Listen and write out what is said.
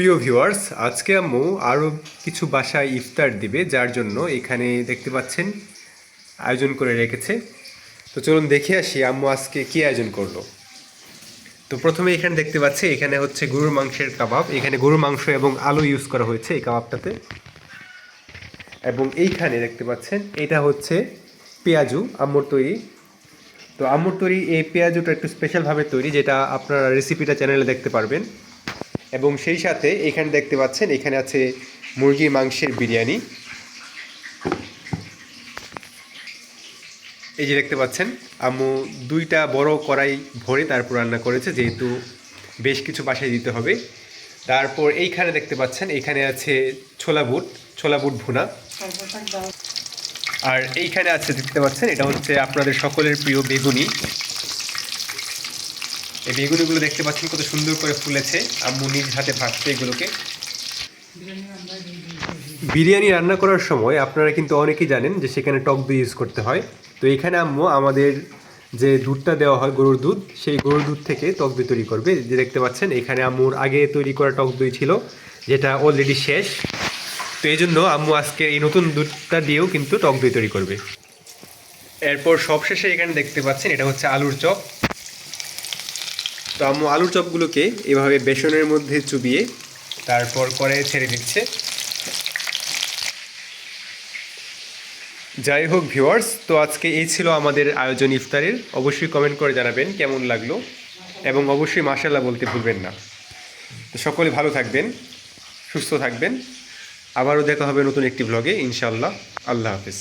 প্রিয় ভিউয়ার্স, আজকে আম্মু আরও কিছু বাসায় ইফতার দিবে, যার জন্য এখানে দেখতে পাচ্ছেন আয়োজন করে রেখেছে। তো চলুন দেখে আসি আম্মু আজকে কী আয়োজন করলো। তো প্রথমে এখানে দেখতে পাচ্ছি এখানে হচ্ছে গরুর মাংসের কাবাব। এখানে গরুর মাংস এবং আলু ইউজ করা হয়েছে এই কাবাবটাতে। এবং এইখানে দেখতে পাচ্ছেন এটা হচ্ছে পেঁয়াজু আম্মুর তৈরি। তো আম্মুর তৈরি এই পেঁয়াজুটা একটু স্পেশালভাবে তৈরি, যেটা আপনারা রেসিপিটা চ্যানেলে দেখতে পারবেন। এবং সেই সাথে এখানে দেখতে পাচ্ছেন এখানে আছে মুরগির মাংসের বিরিয়ানি। এই যে দেখতে পাচ্ছেন আম্মু দুইটা বড় কড়াই ভরে তারপর রান্না করেছে, যেহেতু বেশ কিছু বাসায় দিতে হবে। তারপর এইখানে দেখতে পাচ্ছেন এখানে আছে ছোলা বুট ভুনা। আর এইখানে আছে দেখতে পাচ্ছেন এটা হচ্ছে আপনাদের সকলের প্রিয় বেগুনি। এই বেগুনিগুলো দেখতে পাচ্ছেন কত সুন্দর করে ফুলেছে, আম্মু নিজ হাতে ভাজছে এগুলোকে। বিরিয়ানি রান্না করার সময় আপনারা কিন্তু অনেকেই জানেন যে সেখানে টক দই ইউজ করতে হয়। তো এখানে আম্মু আমাদের যে দুধটা দেওয়া হয় গরুর দুধ, সেই গরুর দুধ থেকে টক দই তৈরি করবে। যে দেখতে পাচ্ছেন এখানে আম্মুর আগে তৈরি করা টক দই ছিল, যেটা অলরেডি শেষ। তো এই জন্য আম্মু আজকে এই নতুন দুধটা দিয়েও কিন্তু টক দই তৈরি করবে। এরপর সবশেষে এখানে দেখতে পাচ্ছেন এটা হচ্ছে আলুর চপ। তো আম্মু আলুর চপগুলোকে এভাবে বেসনের মধ্যে চুবিয়ে তারপর কড়াইয়ে ছেড়ে দিচ্ছে। যাই হোক ভিউয়ার্স, তো আজকে এই ছিল আমাদের আয়োজন ইফতারের। অবশ্যই কমেন্ট করে জানাবেন কেমন লাগলো, এবং অবশ্যই মাশাআল্লাহ বলতে ভুলবেন না। তো সকলে ভালো থাকবেন, সুস্থ থাকবেন। আবারও দেখা হবে নতুন একটি ব্লগে ইনশাআল্লাহ। আল্লাহ হাফেজ।